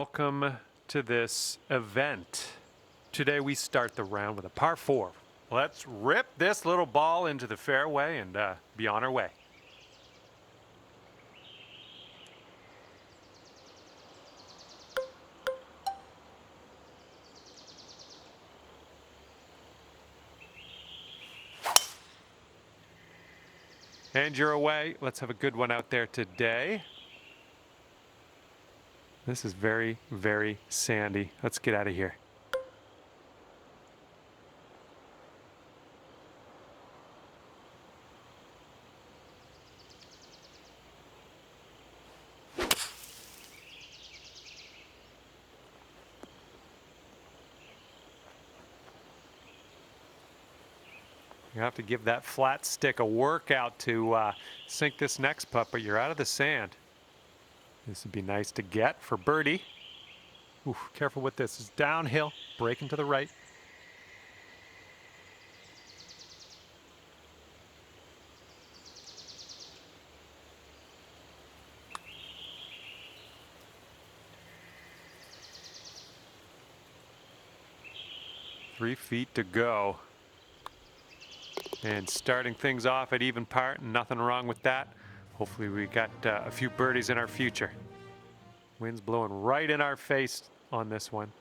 Welcome to this event. Today we start the round with a par 4. Let's rip this little ball into the fairway and be on our way. And you're away. Let's have a good one out there today. This is very, very sandy. Let's get out of here. You have to give that flat stick a workout to sink this next putt, but you're out of the sand. This would be nice to get for birdie. Ooh, careful with this. It's downhill, breaking to the right. Three feet to go. And starting things off at even par, nothing wrong with that. Hopefully we got a few birdies in our future. Wind's blowing right in our face on this one.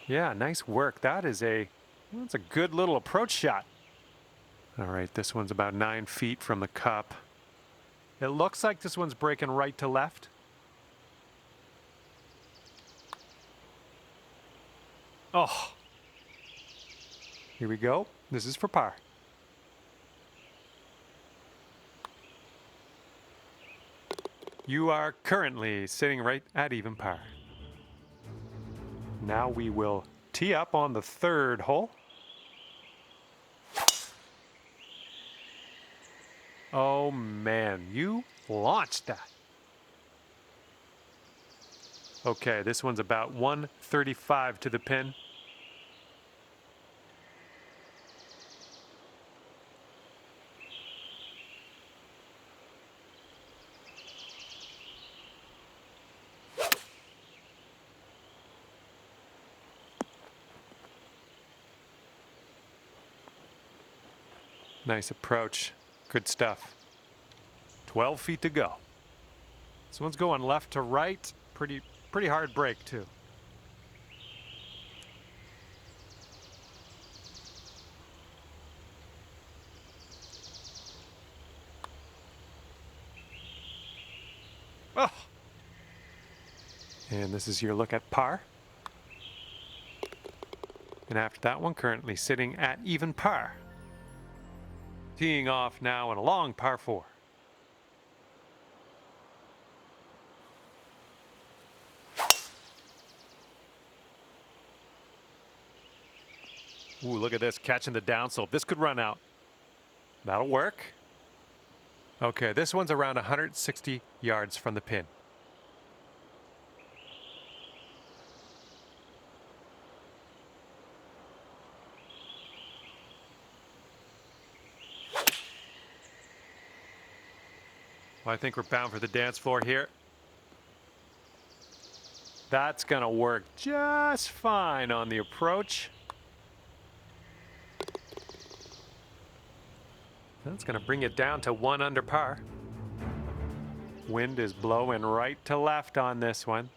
Yeah, nice work. That's a good little approach shot. All right, this one's about 9 feet from the cup. It looks like this one's breaking right to left. Oh, here we go. This is for par. You are currently sitting right at even par. Now we will tee up on the third hole. Oh man, you launched that. Okay, this one's about 135 to the pin. Nice approach. Good stuff. 12 feet to go. This one's going left to right. Pretty hard break too. Oh! And this is your look at par. And after that one, currently sitting at even par. Teeing off now in a long par 4. Ooh, look at this, catching the downslope. This could run out. That'll work. Okay, this one's around 160 yards from the pin. Well, I think we're bound for the dance floor here. That's gonna work just fine on the approach. That's gonna bring it down to 1 under par. Wind is blowing right to left on this one.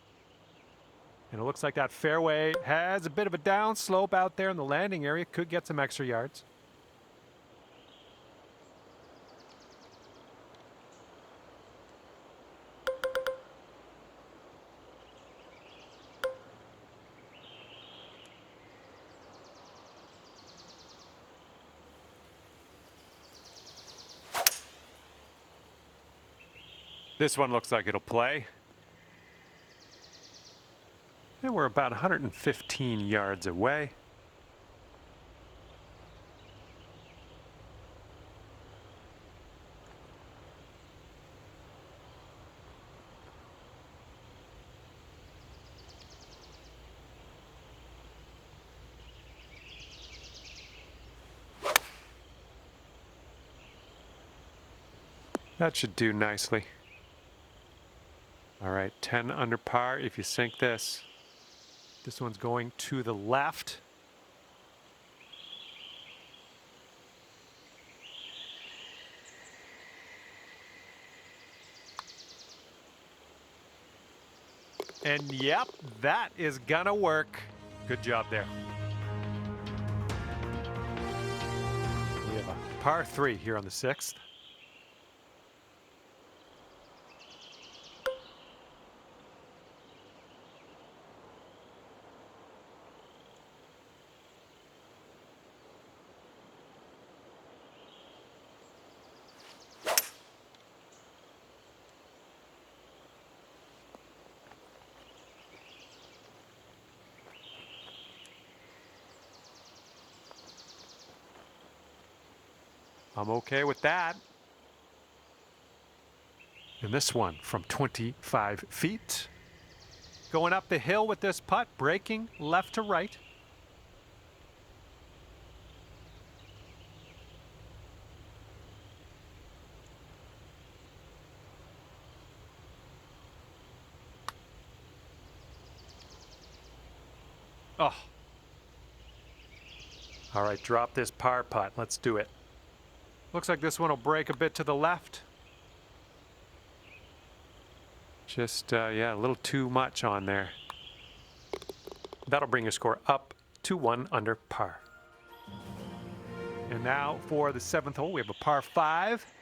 And it looks like that fairway has a bit of a downslope out there in the landing area. Could get some extra yards. This one looks like it'll play. And we're about 115 yards away. That should do nicely. All right, 10 under par if you sink this. This one's going to the left. And yep, that is gonna work. Good job there. We have a par 3 here on the 6th. I'm okay with that. And this one from 25 feet. Going up the hill with this putt, breaking left to right. Oh. All right, drop this par putt. Let's do it. Looks like this one will break a bit to the left. Just, yeah, a little too much on there. That'll bring your score up to 1 under par. And now for the 7th hole, we have a par 5.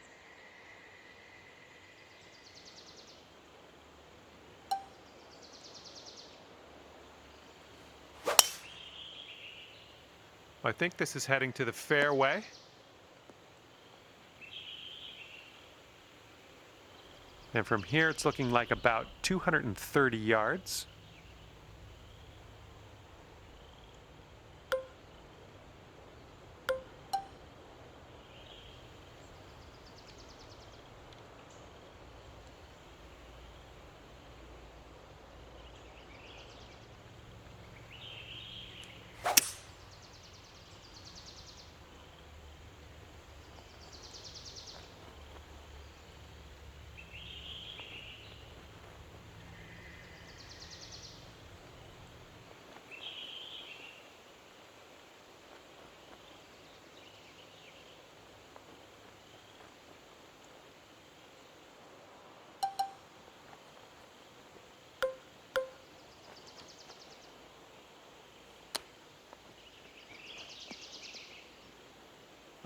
I think this is heading to the fairway. And from here, it's looking like about 230 yards.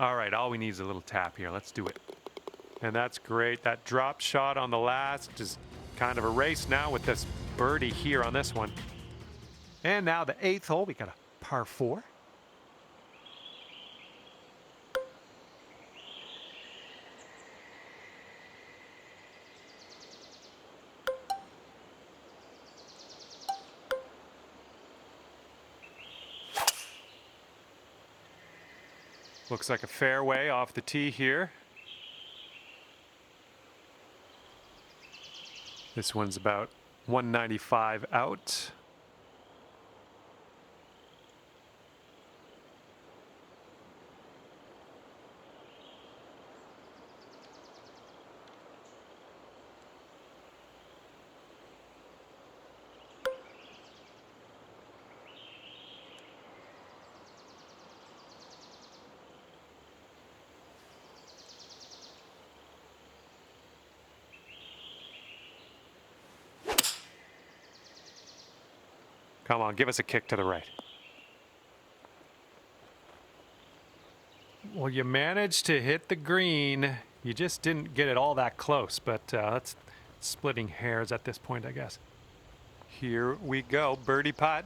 All right, all we need is a little tap here. Let's do it. And that's great. That drop shot on the last is kind of a race now with this birdie here on this one. And now the 8th hole, we got a par 4. Looks like a fairway off the tee here. This one's about 195 out. Come on, give us a kick to the right. Well, you managed to hit the green. You just didn't get it all that close, but that's splitting hairs at this point, I guess. Here we go, birdie putt.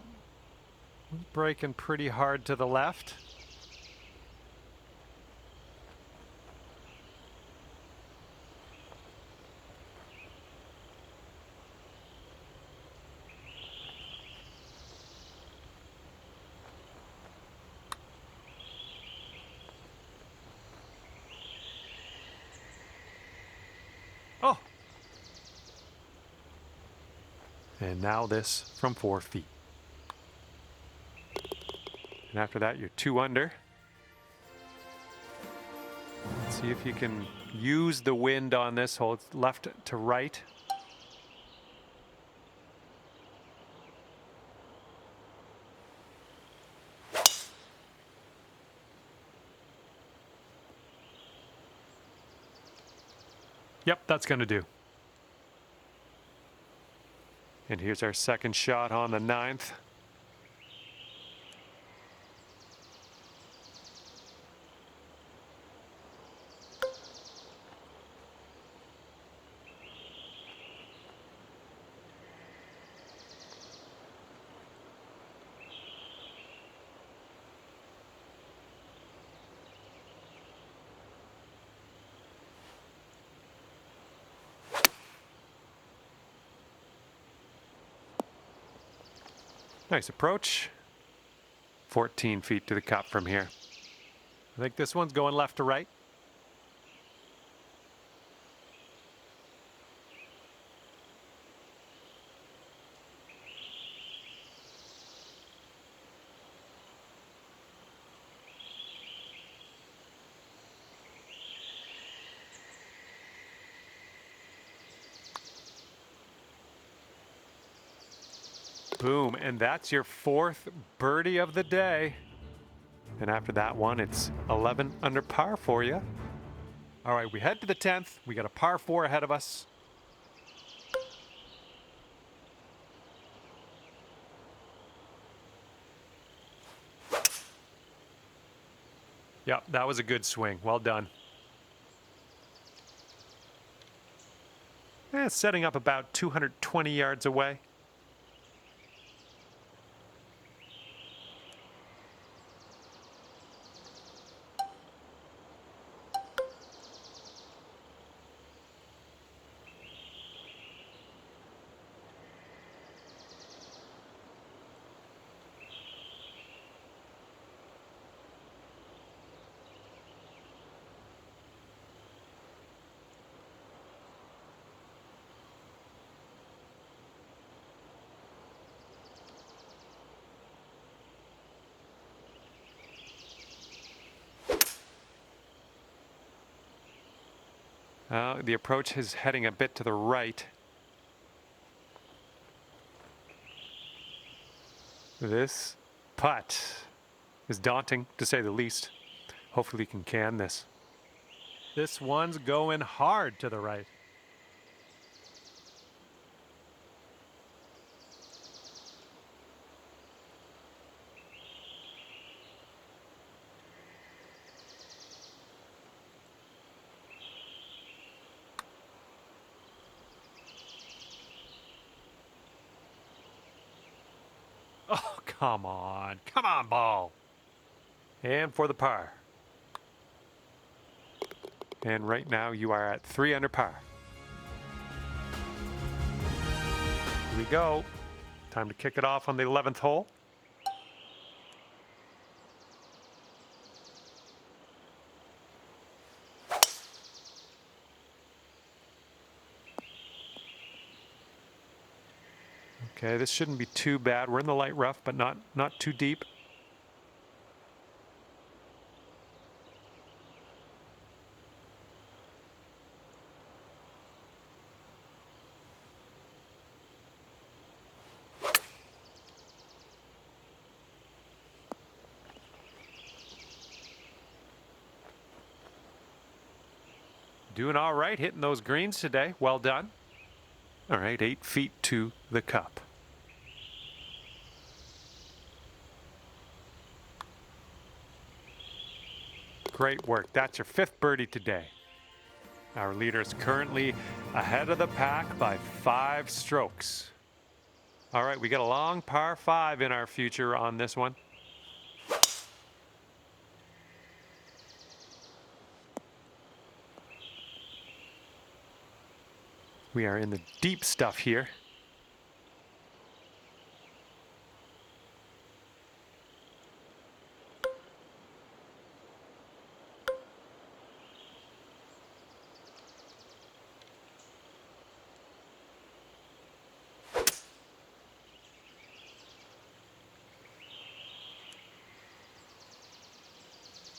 Breaking pretty hard to the left. Oh! And now this from 4 feet. And after that, you're 2 under. Let's See if you can use the wind on this hole. It's left to right. Yep, that's going to do. And here's our second shot on the 9th. Nice approach. 14 feet to the cup from here. I think this one's going left to right. Boom, and that's your 4th birdie of the day. And after that one, it's 11 under par for you. All right, we head to the 10th. We got a par 4 ahead of us. Yep, that was a good swing. Well done. Setting up about 220 yards away. The approach is heading a bit to the right. This putt is daunting, to say the least. Hopefully he can this. This one's going hard to the right. Oh, come on, ball. And for the par. And right now you are at 3 under par. Here we go. Time to kick it off on the 11th hole. Okay, this shouldn't be too bad. We're in the light rough, but not too deep. Doing all right, hitting those greens today. Well done. All right, 8 feet to the cup. Great work. That's your 5th birdie today. Our leader is currently ahead of the pack by 5 strokes. All right, we got a long par 5 in our future on this one. We are in the deep stuff here.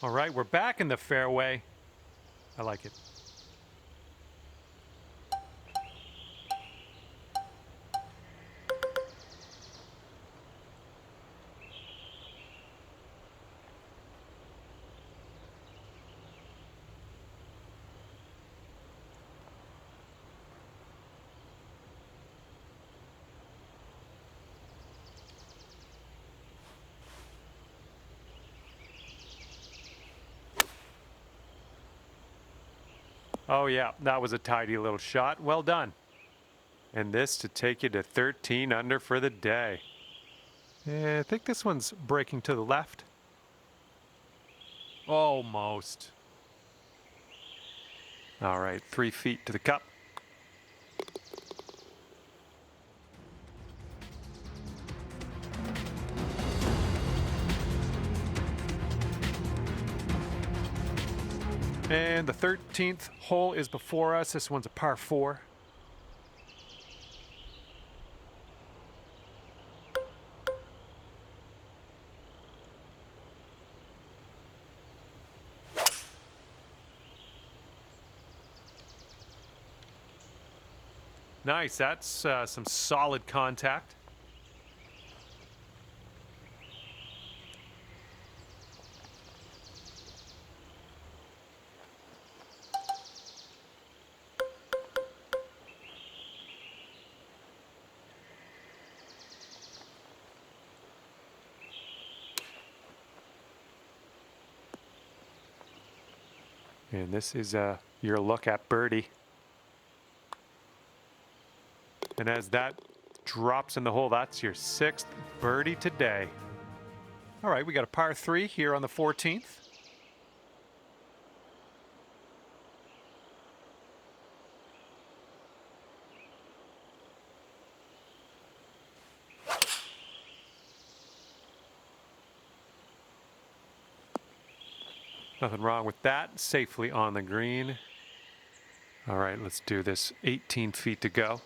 All right, we're back in the fairway. I like it. Oh yeah, that was a tidy little shot. Well done. And this to take you to 13 under for the day. I think this one's breaking to the left. Almost. All right, 3 feet to the cup. And the 13th hole is before us. This one's a par 4. Nice, that's some solid contact. And this is your look at birdie. And as that drops in the hole, that's your 6th birdie today. All right, we got a par 3 here on the 14th. Nothing wrong with that. Safely on the green. All right, let's do this. 18 feet to go.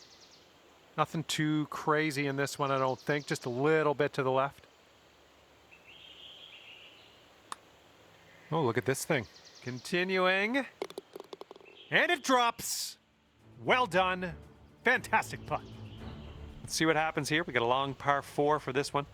Nothing too crazy in this one, I don't think. Just a little bit to the left. Oh, look at this thing. Continuing. And it drops. Well done. Fantastic putt. Let's see what happens here. We got a long par 4 for this one.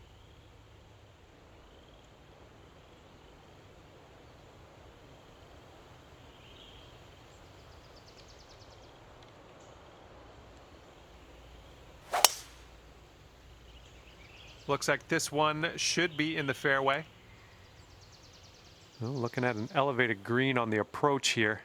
Looks like this one should be in the fairway. Oh, looking at an elevated green on the approach here.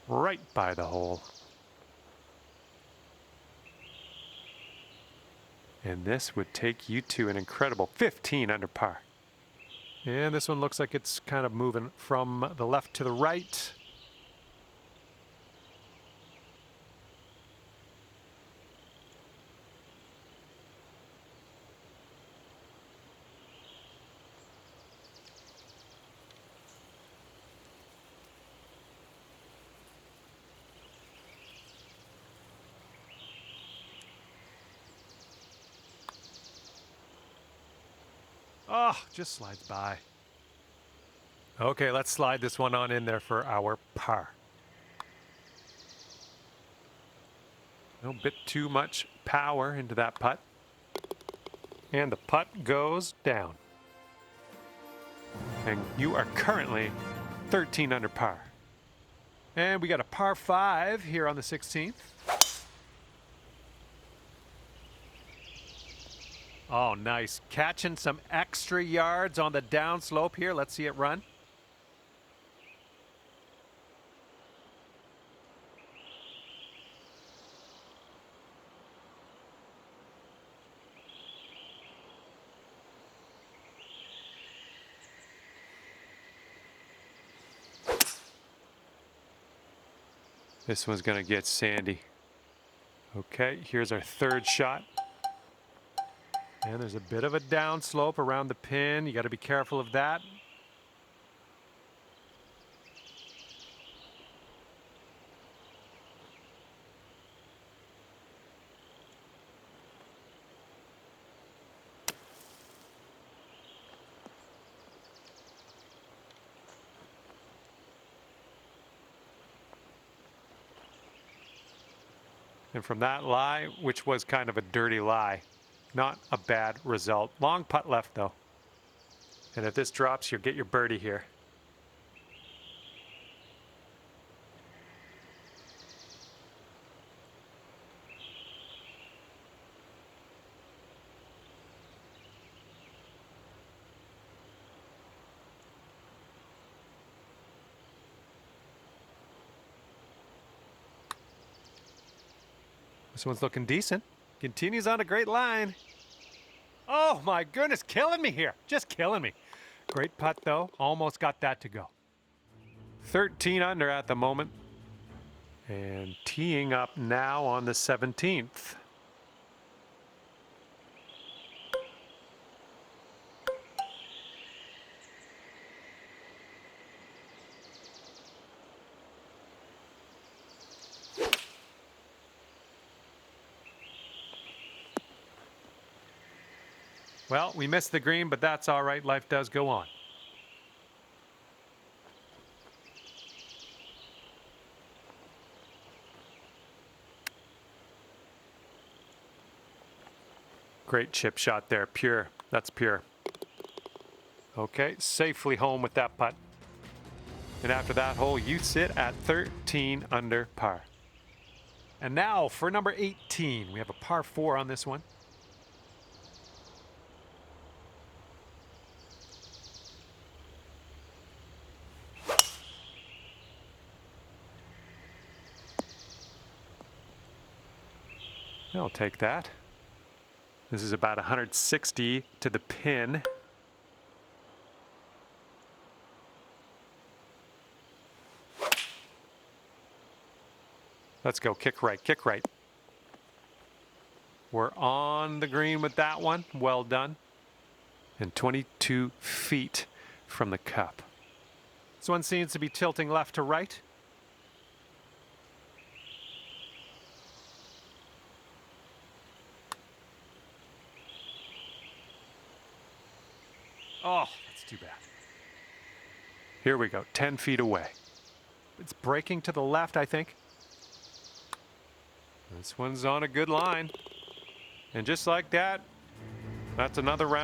Right by the hole. And this would take you to an incredible 15 under par. And this one looks like it's kind of moving from the left to the right. Oh, just slides by. Okay, let's slide this one on in there for our par. A bit too much power into that putt. And the putt goes down. And you are currently 13 under par. And we got a par 5 here on the 16th. Oh, nice. Catching some extra yards on the downslope here. Let's see it run. This one's going to get sandy. Okay, here's our third shot. And there's a bit of a downslope around the pin. You got to be careful of that. And from that lie, which was kind of a dirty lie, not a bad result. Long putt left though. And if this drops, you'll get your birdie here. This one's looking decent. Continues on a great line. Oh my goodness, killing me here. Just killing me. Great putt though. Almost got that to go. 13 under at the moment. And teeing up now on the 17th. Well, we missed the green, but that's all right. Life does go on. Great chip shot there. Pure. That's pure. Okay, safely home with that putt. And after that hole, you sit at 13 under par. And now for number 18. We have a par 4 on this one. I'll take that. This is about 160 to the pin. Let's go. Kick right, kick right. We're on the green with that one. Well done. And 22 feet from the cup. This one seems to be tilting left to right. Oh, that's too bad. Here we go, 10 feet away. It's breaking to the left, I think. This one's on a good line. And just like that, that's another round.